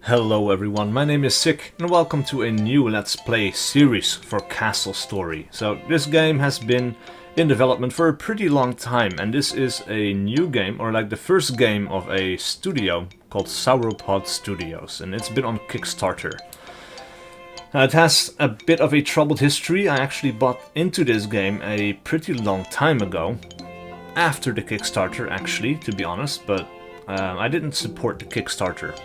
Hello everyone, my name is SiC and welcome to a new Let's Play series for Castle Story. So this game has been in development for a pretty long time, and this is a new game, or like the first game of a studio called Sauropod Studios, and it's been on Kickstarter. It has a bit of a troubled history. I actually bought into this game a pretty long time ago, after the Kickstarter actually, to be honest, but I didn't support the Kickstarter.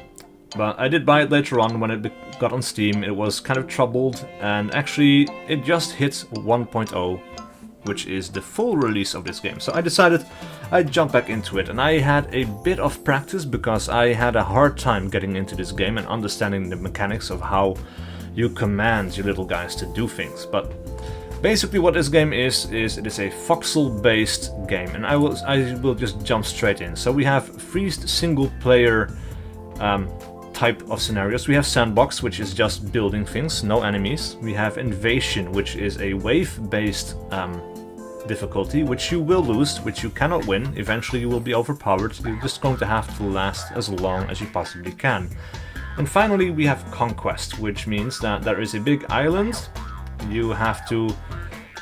But I did buy it later on when it got on Steam. It was kind of troubled, and actually it just hit 1.0, which is the full release of this game. So I decided I'd jump back into it, and I had a bit of practice because I had a hard time getting into this game and understanding the mechanics of how you command your little guys to do things. But basically what this game is it is a voxel based game, and I will just jump straight in. So we have three single player type of scenarios. We have sandbox, which is just building things, no enemies. We have invasion, which is a wave-based difficulty, which you will lose, which you cannot win. Eventually you will be overpowered. You're just going to have to last as long as you possibly can. And finally we have conquest, which means that there is a big island. You have to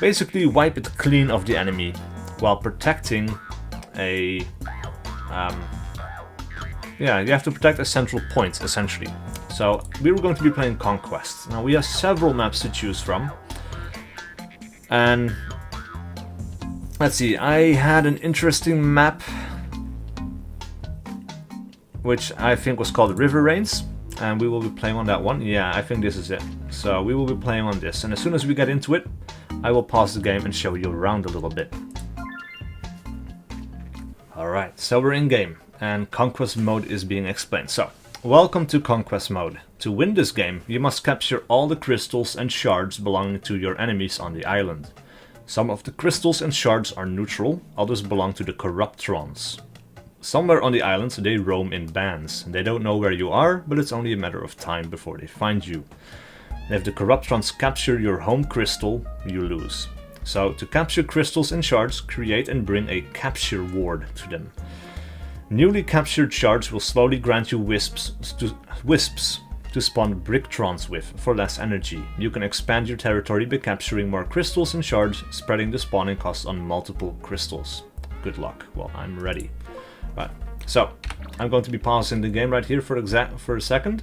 basically wipe it clean of the enemy while protecting a yeah, you have to protect a central point, essentially. So, we were going to be playing Conquest. Now, we have several maps to choose from. And let's see, I had an interesting map, which I think was called River Rains, and we will be playing on that one. Yeah, I think this is it. So, we will be playing on this, and as soon as we get into it, I will pause the game and show you around a little bit. Alright, so we're in game, and Conquest mode is being explained. So, welcome to Conquest mode. To win this game, you must capture all the crystals and shards belonging to your enemies on the island. Some of the crystals and shards are neutral, others belong to the Corruptrons. Somewhere on the island they roam in bands. They don't know where you are, but it's only a matter of time before they find you. And if the Corruptrons capture your home crystal, you lose. So, to capture crystals and shards, create and bring a capture ward to them. Newly captured shards will slowly grant you wisps to spawn Bricktrons with, for less energy. You can expand your territory by capturing more crystals and shards, spreading the spawning costs on multiple crystals. Good luck. Well, I'm ready. Right, so, I'm going to be pausing the game right here for a second.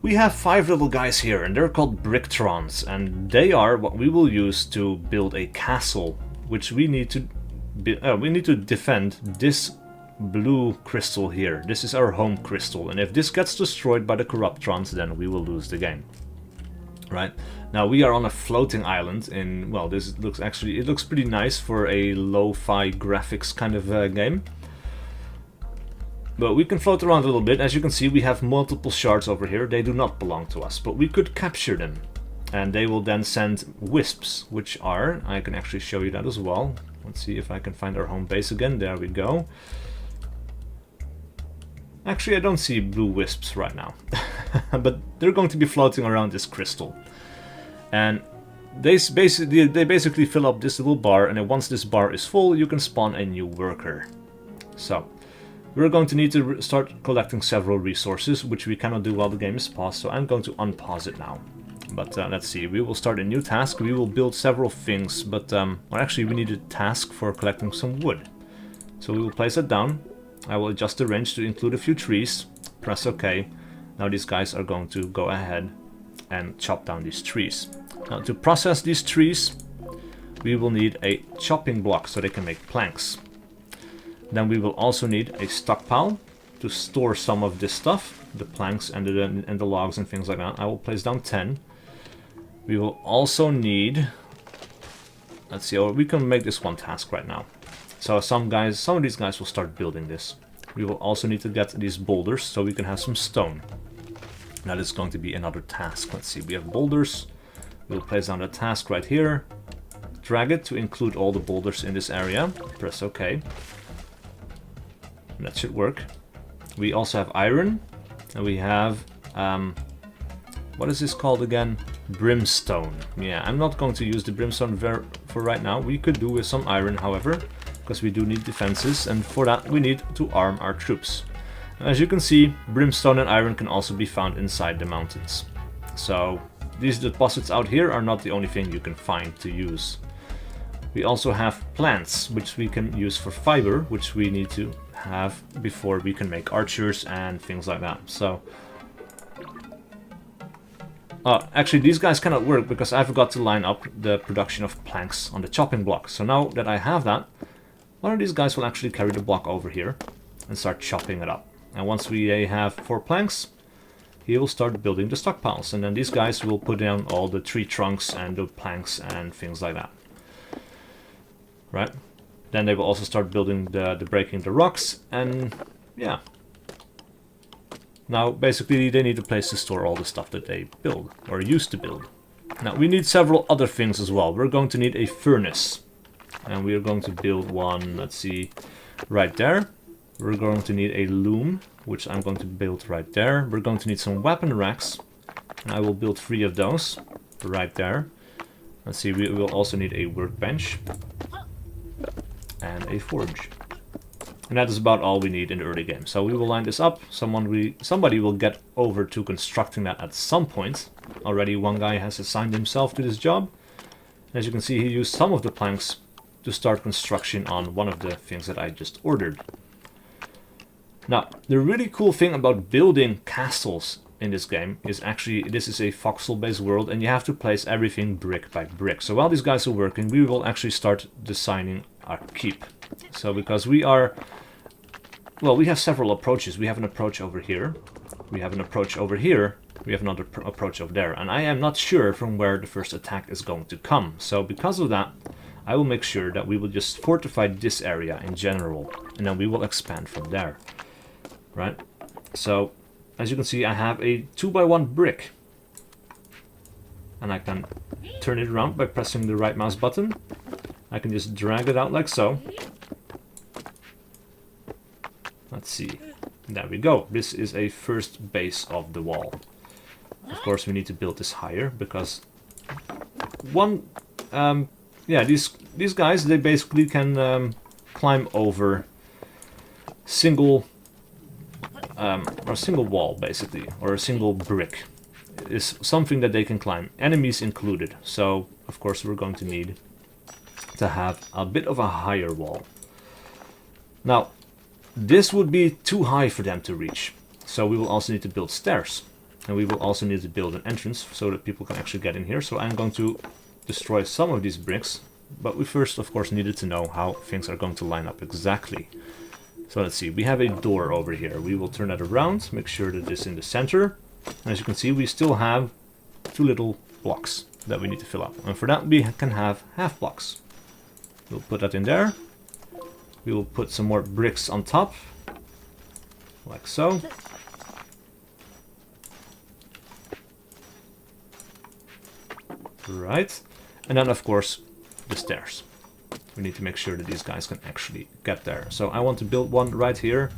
We have 5 little guys here, and they're called Bricktrons, and they are what we will use to build a castle, which we need to defend this blue crystal here. This is our home crystal, and if this gets destroyed by the Corruptrons, then we will lose the game. Right? Now we are on a floating island in, well, this looks actually, it looks pretty nice for a lo-fi graphics kind of game. But we can float around a little bit. As you can see, we have multiple shards over here. They do not belong to us, but we could capture them. And they will then send wisps, which are, I can actually show you that as well. Let's see if I can find our home base again. There we go. Actually, I don't see blue wisps right now. But they're going to be floating around this crystal. And they basically fill up this little bar, and then once this bar is full, you can spawn a new worker. So, we're going to need to start collecting several resources, which we cannot do while the game is paused, so I'm going to unpause it now. But let's see, we will start a new task. We will build several things, but well, actually we need a task for collecting some wood. So we will place it down. I will adjust the range to include a few trees. Press OK. Now these guys are going to go ahead and chop down these trees. Now to process these trees, we will need a chopping block so they can make planks. Then we will also need a stockpile to store some of this stuff, the planks and the logs and things like that. I will place down 10. We will also need, let's see, we can make this one task right now. So some of these guys will start building this. We will also need to get these boulders so we can have some stone. That is going to be another task. Let's see, we have boulders. We'll place down a task right here. Drag it to include all the boulders in this area. Press OK. That should work. We also have iron, and we have, what is this called again? Brimstone. Yeah, I'm not going to use the brimstone for right now. We could do with some iron, however, because we do need defenses, and for that we need to arm our troops. As you can see, brimstone and iron can also be found inside the mountains. So these deposits out here are not the only thing you can find to use. We also have plants, which we can use for fiber, which we need to have before we can make archers and things like that. So actually these guys cannot work because I forgot to line up the production of planks on the chopping block. So now that I have that, one of these guys will actually carry the block over here and start chopping it up. And once we have 4 planks, he will start building the stockpiles. And then these guys will put down all the tree trunks and the planks and things like that. Right? Then they will also start building the breaking the rocks, and yeah. Now basically they need a place to store all the stuff that they build, or used to build. Now we need several other things as well. We're going to need a furnace. And we are going to build one, let's see, right there. We're going to need a loom, which I'm going to build right there. We're going to need some weapon racks, and I will build 3 of those right there. Let's see, we will also need a workbench and a forge. And that is about all we need in the early game. So we will line this up. Somebody will get over to constructing that at some point. Already one guy has assigned himself to this job. As you can see, he used some of the planks to start construction on one of the things that I just ordered. Now, the really cool thing about building castles in this game is actually this is a voxel-based world, and you have to place everything brick by brick. So while these guys are working, we will actually start designing our keep. So because we are, well, we have several approaches. We have an approach over here, we have an approach over here, we have another approach over there, and I am not sure from where the first attack is going to come. So because of that, I will make sure that we will just fortify this area in general, and then we will expand from there. Right? So as you can see, I have a 2x1 brick, and I can turn it around by pressing the right mouse button. I can just drag it out like so. Let's see. There we go. This is a first base of the wall. Of course, we need to build this higher because yeah, these guys, they basically can climb over single or a single wall, basically, or a single brick is something that they can climb, enemies included. So of course we're going to need to have a bit of a higher wall. Now this would be too high for them to reach, so we will also need to build stairs, and we will also need to build an entrance so that people can actually get in here. So I'm going to destroy some of these bricks, but we first of course needed to know how things are going to line up exactly. So let's see, we have a door over here. We will turn that around, make sure that it's in the center. And as you can see, we still have 2 little blocks that we need to fill up. And for that, we can have half blocks. We'll put that in there. We will put some more bricks on top, like so. Right. And then, of course, the stairs. We need to make sure that these guys can actually get there. So I want to build one right here.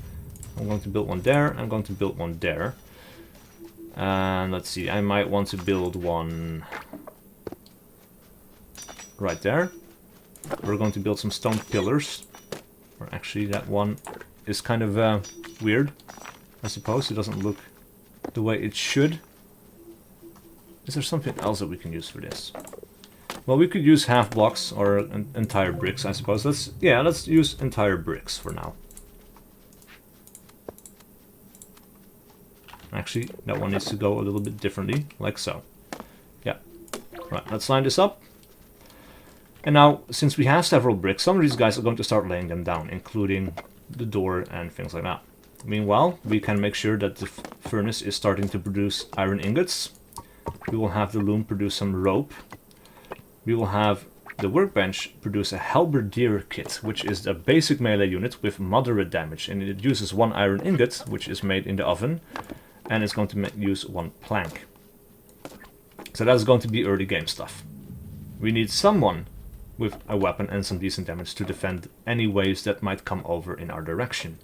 I'm going to build one there. I'm going to build one there. And let's see, I might want to build one right there. We're going to build some stone pillars. Or actually, that one is kind of weird, I suppose. It doesn't look the way it should. Is there something else that we can use for this? Well, we could use half blocks or entire bricks, I suppose. Let's use entire bricks for now. Actually, that one needs to go a little bit differently, like so. Yeah. Right, let's line this up. And now, since we have several bricks, some of these guys are going to start laying them down, including the door and things like that. Meanwhile, we can make sure that the furnace is starting to produce iron ingots. We will have the loom produce some rope. We will have the workbench produce a halberdier kit, which is a basic melee unit with moderate damage, and it uses 1 iron ingot, which is made in the oven, and it's going to use 1 plank. So that's going to be early game stuff. We need someone with a weapon and some decent damage to defend any waves that might come over in our direction.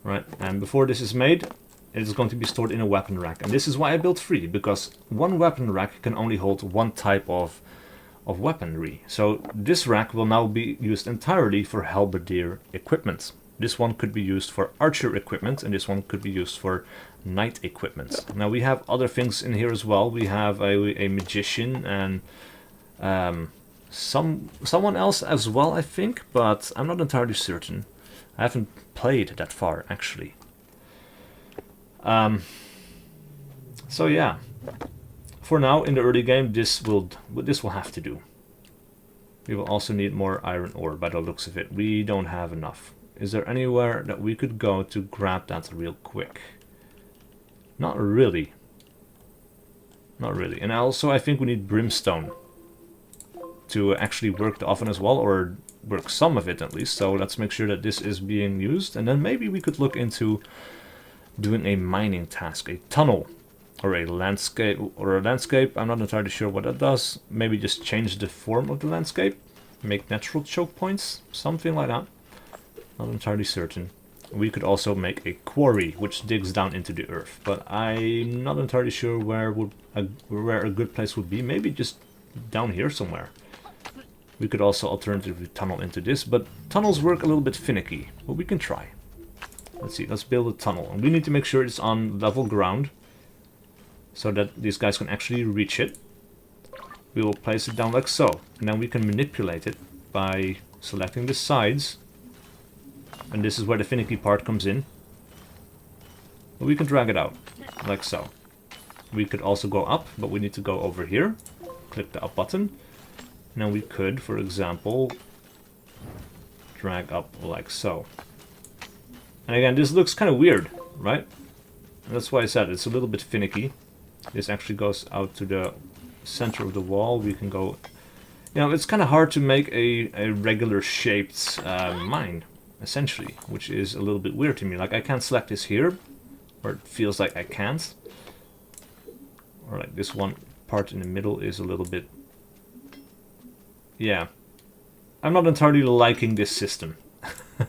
Right, and before this is made, it is going to be stored in a weapon rack, and this is why I built 3, because 1 weapon rack can only hold 1 type of weaponry. So this rack will now be used entirely for halberdier equipment. This one could be used for archer equipment, and this one could be used for knight equipment. Now we have other things in here as well. We have a magician and someone else as well, I think, but I'm not entirely certain. I haven't played that far, actually. So yeah, for now in the early game, this will have to do. We will also need more iron ore by the looks of it. We don't have enough. Is there anywhere that we could go to grab that real quick? Not really. Not really. And also I think we need brimstone to actually work the oven as well, or work some of it at least. So let's make sure that this is being used, and then maybe we could look into doing a mining task, a tunnel. Or a landscape, I'm not entirely sure what that does. Maybe just change the form of the landscape, make natural choke points, something like that. Not entirely certain. We could also make a quarry, which digs down into the earth, but I'm not entirely sure where a good place would be. Maybe just down here somewhere. We could also alternatively tunnel into this, but tunnels work a little bit finicky, but we can try. Let's see, let's build a tunnel, and we need to make sure it's on level ground, so that these guys can actually reach it. We will place it down like so. And then we can manipulate it by selecting the sides. And this is where the finicky part comes in. But we can drag it out, like so. We could also go up, but we need to go over here. Click the up button. And then we could, for example, drag up like so. And again, this looks kind of weird, right? And that's why I said it's a little bit finicky. This actually goes out to the center of the wall. We can go... You know, it's kind of hard to make a regular shaped mine, essentially, which is a little bit weird to me. Like, I can't select this here, or it feels like I can't. Or like this one part in the middle is a little bit... Yeah. I'm not entirely liking this system,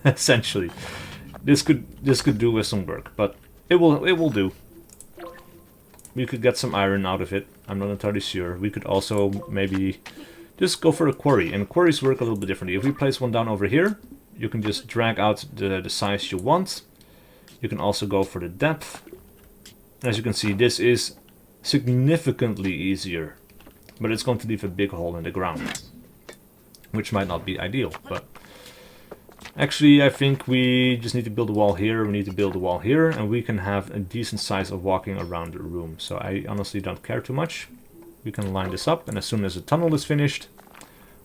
essentially. This could do with some work, but it will do. We could get some iron out of it. I'm not entirely sure. We could also maybe just go for a quarry. And quarries work a little bit differently. If we place one down over here, you can just drag out the size you want. You can also go for the depth. As you can see, this is significantly easier. But it's going to leave a big hole in the ground, which might not be ideal. But actually, I think we just need to build a wall here, we need to build a wall here, and we can have a decent size of walking around the room. So I honestly don't care too much. We can line this up, and as soon as the tunnel is finished,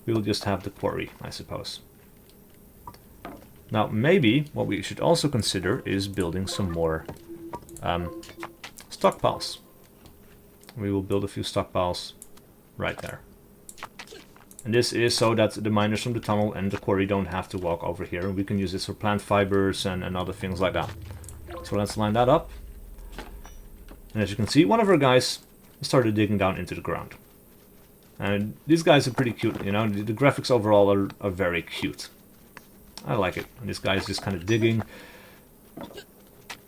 we'll just have the quarry, I suppose. Now, maybe what we should also consider is building some more stockpiles. We will build a few stockpiles right there. And this is so that the miners from the tunnel and the quarry don't have to walk over here. We can use this for plant fibers and other things like that. So let's line that up. And as you can see, one of our guys started digging down into the ground. And these guys are pretty cute, you know. The graphics overall are very cute. I like it. And this guy is just kind of digging.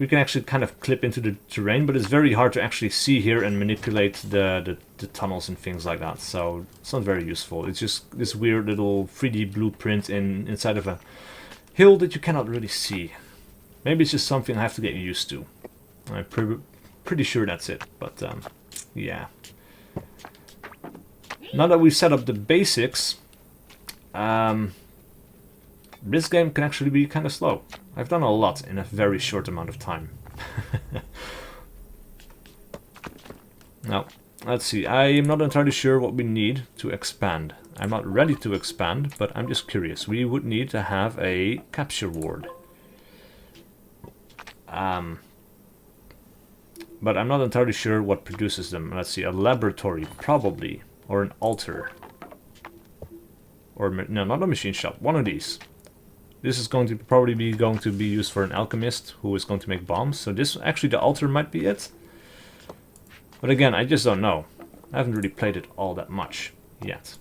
We can actually kind of clip into the terrain, but it's very hard to actually see here and manipulate the tunnels and things like that. So it's not very useful. It's just this weird little 3D blueprint inside of a hill that you cannot really see. Maybe it's just something I have to get used to. I'm pretty sure that's it, but yeah. Now that we've set up the basics, this game can actually be kind of slow. I've done a lot in a very short amount of time. Now, let's see. I am not entirely sure what we need to expand. I'm not ready to expand, but I'm just curious. We would need to have a capture ward. But I'm not entirely sure what produces them. Let's see. A laboratory, probably. Or an altar. Or, no, not a machine shop. One of these. This is going to probably be used for an alchemist who is going to make bombs. So this, actually the altar might be it. But again, I just don't know. I haven't really played it all that much yet.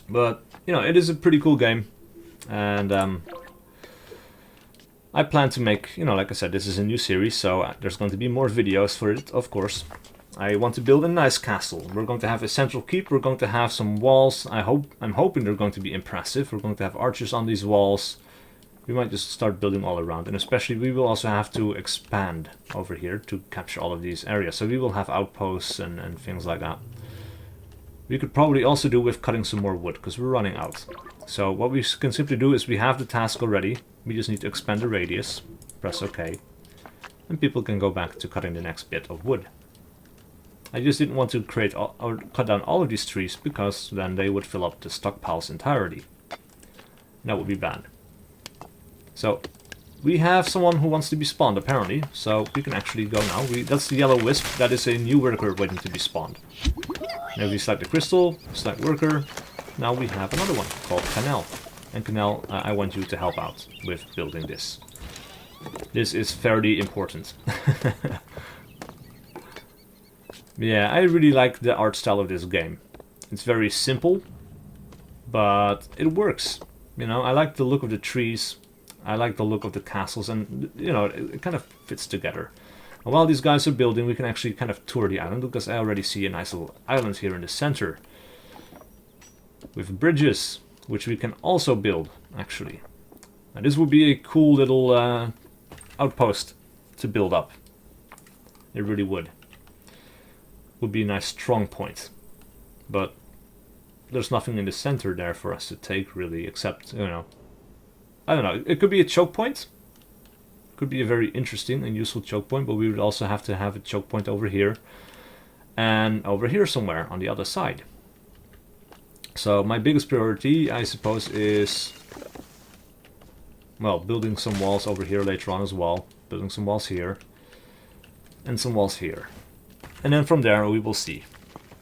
But, you know, it is a pretty cool game. And I plan to make, you know, like I said, this is a new series. So there's going to be more videos for it, of course. I want to build a nice castle. We're going to have a central keep. We're going to have some walls. I'm hoping they're going to be impressive. We're going to have archers on these walls. we might just start building all around. And especially we will also have to expand over here to capture all of these areas. So we will have outposts and things like that. We could probably also do with cutting some more wood, because we're running out. So what we can simply do is we have the task already. We just need to expand the radius. Press OK. And people can go back to cutting the next bit of wood. I just didn't want to create or cut down all of these trees, because then they would fill up the stockpiles entirely. That would be bad. So we have someone who wants to be spawned apparently, so we can actually go now. That's the yellow wisp. That is a new worker waiting to be spawned. Now if we select the crystal, select worker, now we have another one called Canal. And Canal, I want you to help out with building this. This is fairly important. Yeah, I really like the art style of this game. It's very simple, but it works. You know, I like the look of the trees. I like the look of the castles, and you know, it kind of fits together. And while these guys are building, we can actually kind of tour the island, because I already see a nice little island here in the center with bridges, which we can also build actually. And this would be a cool little outpost to build up. It really would. Would be a nice strong point, but there's nothing in the center there for us to take really, except, you know, I don't know, it could be a choke point. Could be a very interesting and useful choke point, but we would also have to have a choke point over here and over here somewhere on the other side. So my biggest priority, I suppose, is, well, building some walls over here later on as well. Building some walls here and some walls here. And then from there we will see.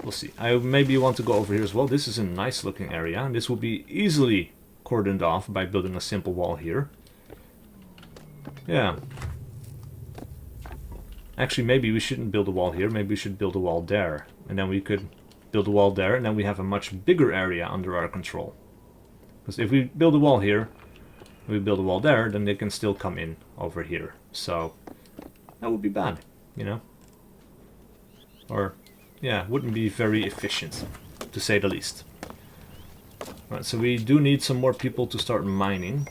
We'll see. I maybe want to go over here as well. This is a nice looking area, and this will be easily cordoned off by building a simple wall here. Yeah. Actually, maybe we shouldn't build a wall here. Maybe we should build a wall there. And then we could build a wall there, and then we have a much bigger area under our control. Because if we build a wall here, we build a wall there, then they can still come in over here. So that would be bad, you know? Or, yeah, wouldn't be very efficient, to say the least. Right, so we do need some more people to start mining.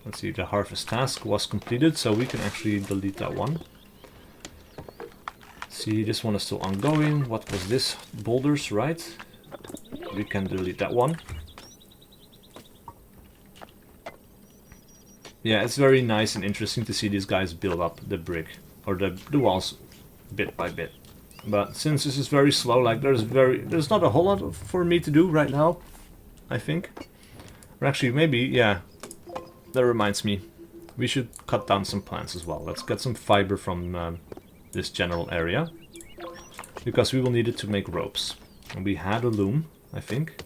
Let's see, the harvest task was completed, so we can actually delete that one. See, this one is still ongoing. What was this? Boulders, right? We can delete that one. Yeah, it's very nice and interesting to see these guys build up the brick, or the walls, bit by bit. But since this is very slow, like there's not a whole lot for me to do right now, I think. Or actually, maybe, yeah, that reminds me, we should cut down some plants as well. Let's get some fiber from this general area, because we will need it to make ropes. And we had a loom, I think.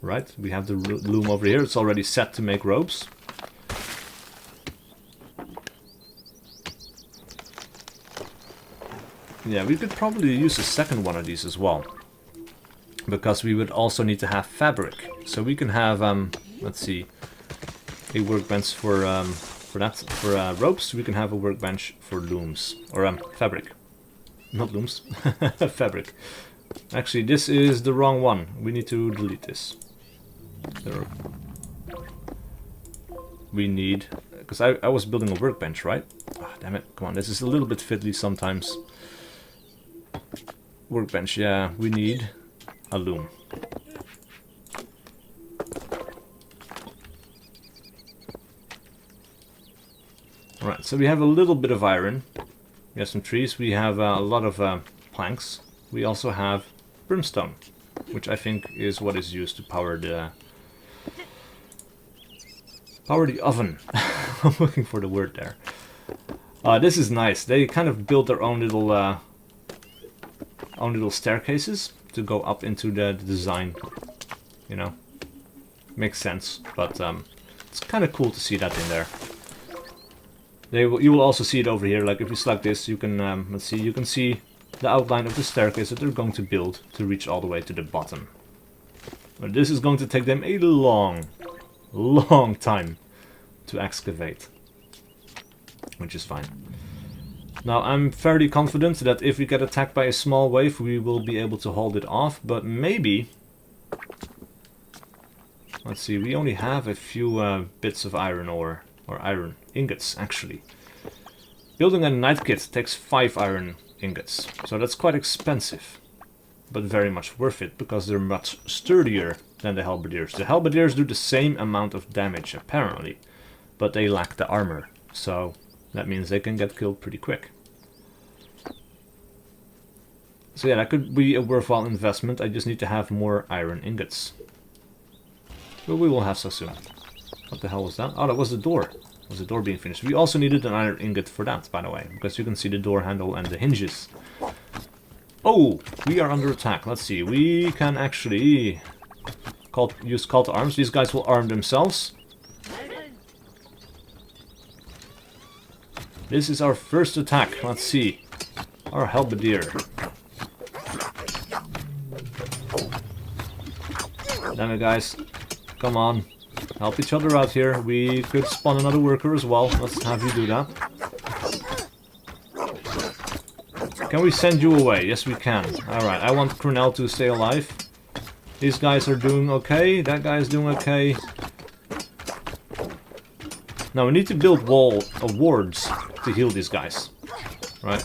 Right, we have the loom over here. It's already set to make ropes. Yeah, we could probably use a second one of these as well, because we would also need to have fabric. So we can have, let's see, a workbench for ropes. We can have a workbench for looms, or fabric, not looms, fabric. Actually, this is the wrong one. We need to delete this. We need, because I was building a workbench, right? Oh, damn it! Come on, this is a little bit fiddly sometimes. Workbench, yeah, we need a loom. Alright, so we have a little bit of iron. We have some trees. We have a lot of planks. We also have brimstone, which I think is what is used to power the oven. I'm looking for the word there. This is nice. They kind of built their own little staircases to go up into the design, you know. Makes sense, but it's kind of cool to see that in there. You will also see it over here. Like if you select this, you can let's see, you can see the outline of the staircase that they're going to build to reach all the way to the bottom. But this is going to take them a long time to excavate, which is fine. Now, I'm fairly confident that if we get attacked by a small wave, we will be able to hold it off, but maybe... Let's see, we only have a few bits of iron ore, or iron ingots actually. Building a knight kit takes 5 iron ingots, so that's quite expensive. But very much worth it, because they're much sturdier than the halberdiers. The halberdiers do the same amount of damage, apparently, but they lack the armor, so that means they can get killed pretty quick. So yeah, that could be a worthwhile investment. I just need to have more iron ingots. But we will have so soon. What the hell was that? Oh, that was the door. Was the door being finished? We also needed an iron ingot for that, by the way, because you can see the door handle and the hinges. Oh, we are under attack. Let's see. We can actually use call to arms. These guys will arm themselves. This is our first attack. Let's see. Our halberdier. Damn it, guys. Come on. Help each other out here. We could spawn another worker as well. Let's have you do that. Can we send you away? Yes, we can. Alright, I want Cornell to stay alive. These guys are doing okay. That guy is doing okay. Now, we need to build wall of wards to heal these guys. Right?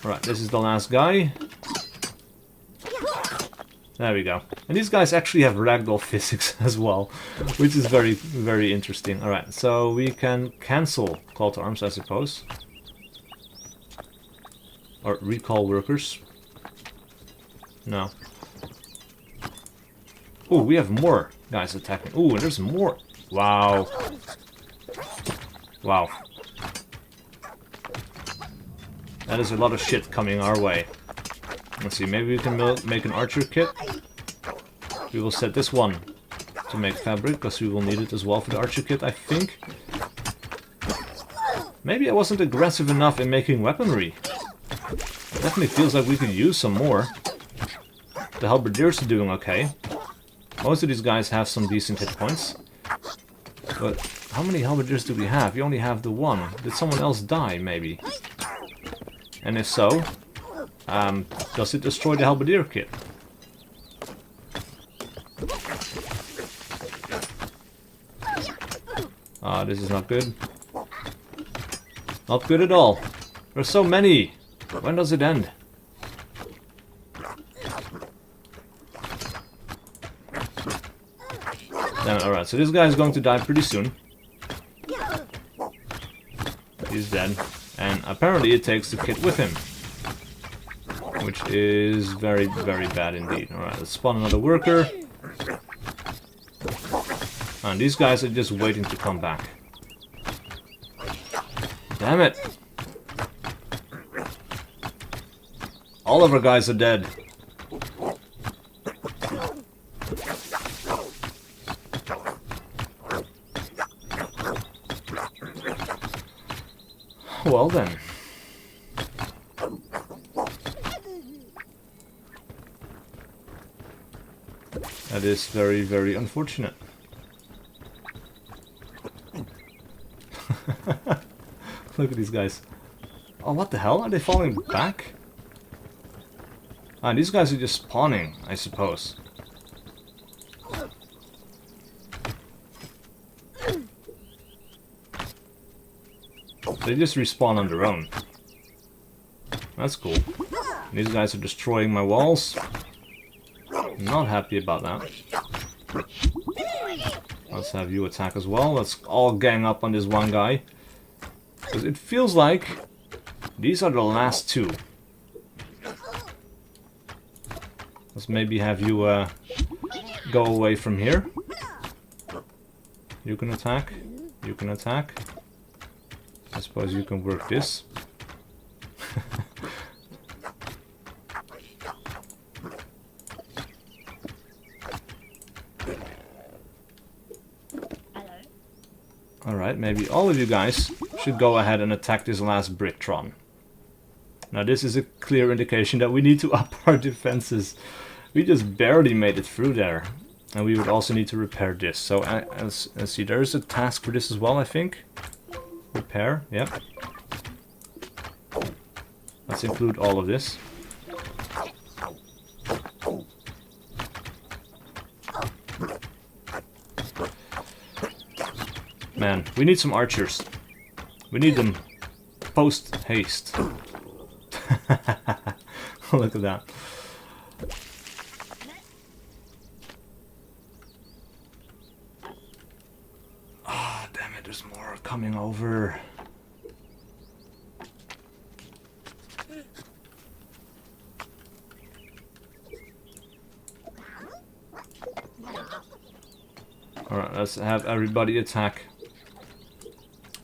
Alright, this is the last guy. There we go. And these guys actually have ragdoll physics as well, which is very, very interesting. Alright, so we can cancel call to arms, I suppose. Or recall workers. No. Oh, we have more guys attacking. Oh, and there's more. Wow. Wow. That is a lot of shit coming our way. Let's see, maybe we can make an archer kit. We will set this one to make fabric, because we will need it as well for the archer kit, I think. Maybe I wasn't aggressive enough in making weaponry. It definitely feels like we could use some more. The halberdiers are doing okay. Most of these guys have some decent hit points. But how many halberdiers do we have? We only have the one. Did someone else die, maybe? And if so, does it destroy the halberdier kit? Ah, this is not good. Not good at all. There's so many. When does it end? Alright, so this guy is going to die pretty soon. He's dead. And apparently it takes the kit with him. Which is very, very bad indeed. Alright, let's spawn another worker. And these guys are just waiting to come back. Damn it! All of our guys are dead. Well then. That is very, very unfortunate. Look at these guys. Oh, what the hell? Are they falling back? Ah, these guys are just spawning, I suppose. They just respawn on their own. That's cool. These guys are destroying my walls. I'm not happy about that. Let's have you attack as well. Let's all gang up on this one guy. Because it feels like these are the last two. Let's maybe have you go away from here. You can attack. You can attack. I suppose you can work this. Alright, maybe all of you guys should go ahead and attack this last Bricktron. Now this is a clear indication that we need to up our defenses. We just barely made it through there. And we would also need to repair this. So let's see, there is a task for this as well, I think. Repair, yep. Let's include all of this. Man, we need some archers. We need them post haste. Look at that. Ah, damn it, there's more coming over. Alright, let's have everybody attack.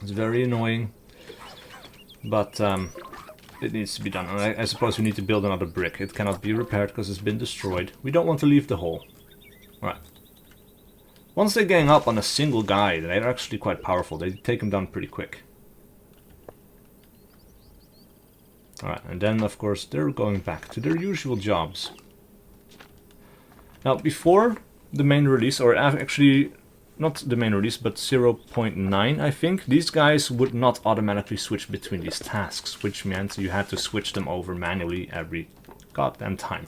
It's very annoying, but it needs to be done. And I suppose we need to build another brick. It cannot be repaired because it's been destroyed. We don't want to leave the hole. Alright. Once they gang up on a single guy, they're actually quite powerful. They take him down pretty quick. Alright, and then of course they're going back to their usual jobs. Now before the main release, or actually not the main release, but 0.9 I think, these guys would not automatically switch between these tasks, which meant you had to switch them over manually every goddamn time.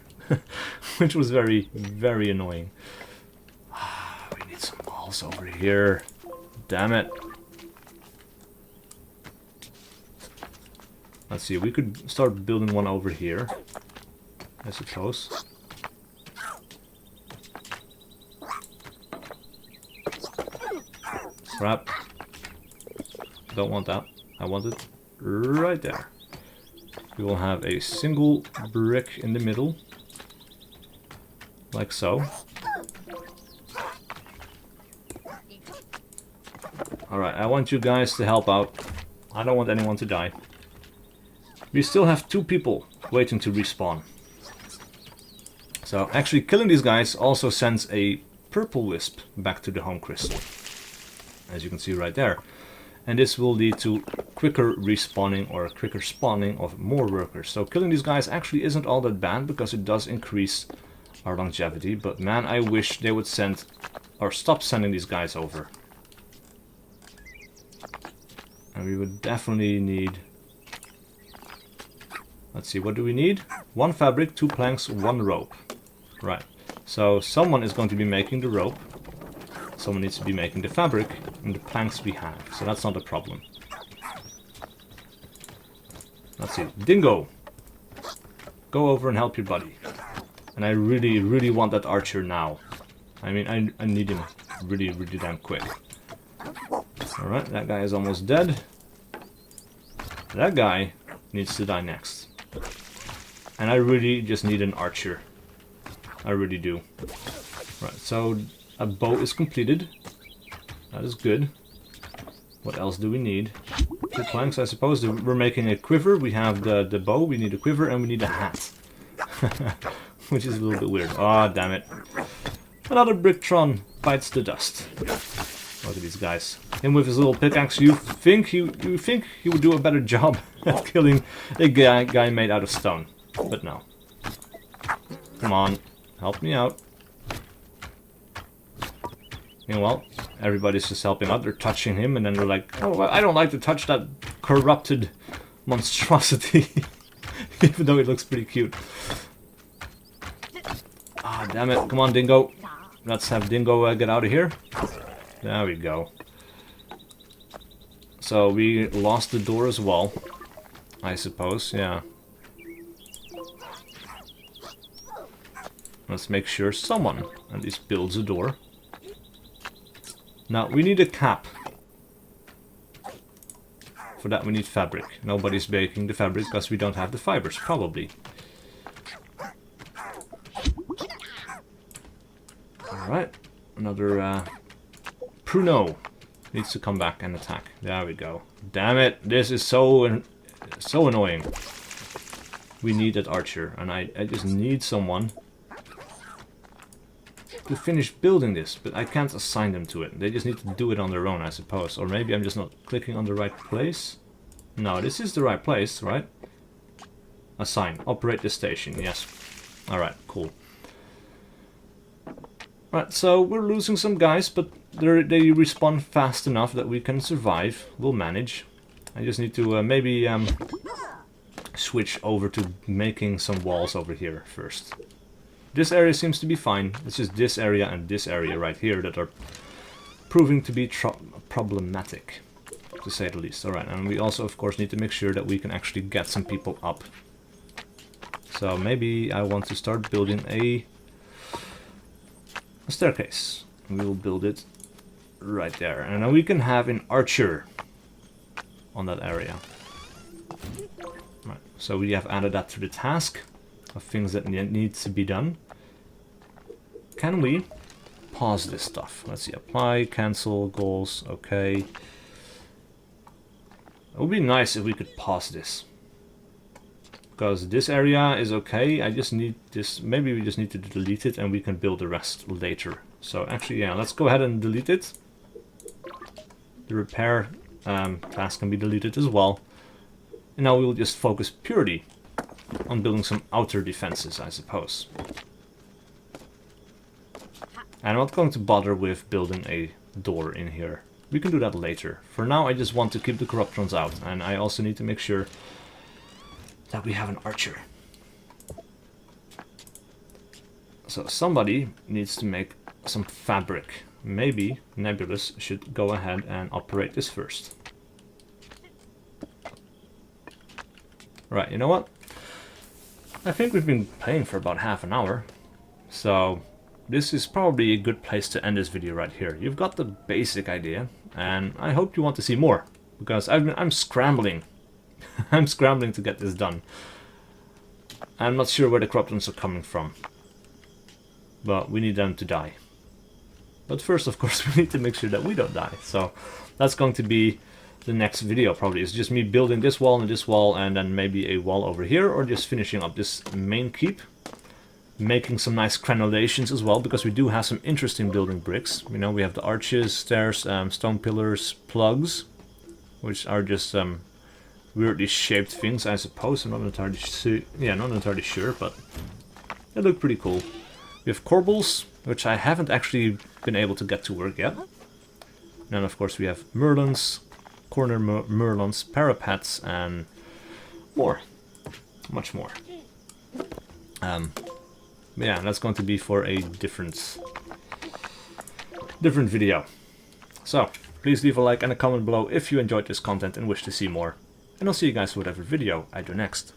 Which was very, very annoying. We need some walls over here. Damn it. Let's see, we could start building one over here, I suppose. Crap. Don't want that. I want it right there. We will have a single brick in the middle. Like so. Alright, I want you guys to help out. I don't want anyone to die. We still have 2 people waiting to respawn. So actually killing these guys also sends a purple wisp back to the home crystal. As you can see right there. And this will lead to quicker respawning or quicker spawning of more workers. So killing these guys actually isn't all that bad because it does increase our longevity. But man, I wish they would send or stop sending these guys over. And we would definitely need... Let's see, what do we need? 1 fabric, 2 planks, 1 rope. Right. So someone is going to be making the rope. Someone needs to be making the fabric, and the planks we have, so that's not a problem. Let's see, Dingo! Go over and help your buddy. And I really, really want that archer now. I mean, I need him really, really damn quick. Alright, that guy is almost dead. That guy needs to die next. And I really just need an archer. I really do. Right, so... a bow is completed. That is good. What else do we need? 2 planks, I suppose. We're making a quiver. We have the bow, we need a quiver, and we need a hat. Which is a little bit weird. Ah, oh, damn it. Another Bricktron bites the dust. Look at these guys. Him with his little pickaxe, you think he would do a better job at killing a guy made out of stone. But no. Come on, help me out. You know, well, everybody's just helping out. They're touching him, and then they're like, "Oh, I don't like to touch that corrupted monstrosity," even though it looks pretty cute. Ah, damn it! Come on, Dingo. Let's have Dingo get out of here. There we go. So we lost the door as well, I suppose. Yeah. Let's make sure someone at least builds a door. Now, we need a cap. For that we need fabric. Nobody's making the fabric because we don't have the fibers, probably. Alright, another Pruno needs to come back and attack. There we go. Damn it, this is so annoying. We need that archer, and I just need someone to finish building this, but I can't assign them to it. They just need to do it on their own, I suppose. Or maybe I'm just not clicking on the right place. No, this is the right place, right? Assign. Operate the station, yes. Alright, cool. Right, so we're losing some guys, but they respawn fast enough that we can survive. We'll manage. I just need to maybe switch over to making some walls over here first. This area seems to be fine. It's just this area and this area right here that are proving to be problematic, to say the least. Alright, and we also of course need to make sure that we can actually get some people up. So maybe I want to start building a staircase. We will build it right there. And now we can have an archer on that area. Right, so we have added that to the task of things that need to be done. Can we pause this stuff? Let's see, apply, cancel, goals, okay. It would be nice if we could pause this. Because this area is okay, I just need this, maybe we just need to delete it and we can build the rest later. So actually, yeah, let's go ahead and delete it. The repair task can be deleted as well. And now we will just focus purely on building some outer defenses, I suppose. I'm not going to bother with building a door in here. We can do that later. For now, I just want to keep the corruptrons out. And I also need to make sure that we have an archer. So somebody needs to make some fabric. Maybe Nebulous should go ahead and operate this first. Right, you know what? I think we've been playing for about half an hour. So this is probably a good place to end this video right here. You've got the basic idea, and I hope you want to see more, because I'm scrambling. I'm scrambling to get this done. I'm not sure where the corruptrons are coming from, but we need them to die. But first, of course, we need to make sure that we don't die. So that's going to be the next video, probably. It's just me building this wall and then maybe a wall over here, or just finishing up this main keep. Making some nice crenulations as well, because we do have some interesting building bricks. You know, we have the arches, stairs, stone pillars, plugs, which are just weirdly shaped things, I suppose. I'm not entirely sure, but they look pretty cool. We have corbels, which I haven't actually been able to get to work yet. And then of course we have merlons, corner merlons, parapets, and more. Much more. Yeah, that's going to be for a different video. So, please leave a like and a comment below if you enjoyed this content and wish to see more. And I'll see you guys for whatever video I do next.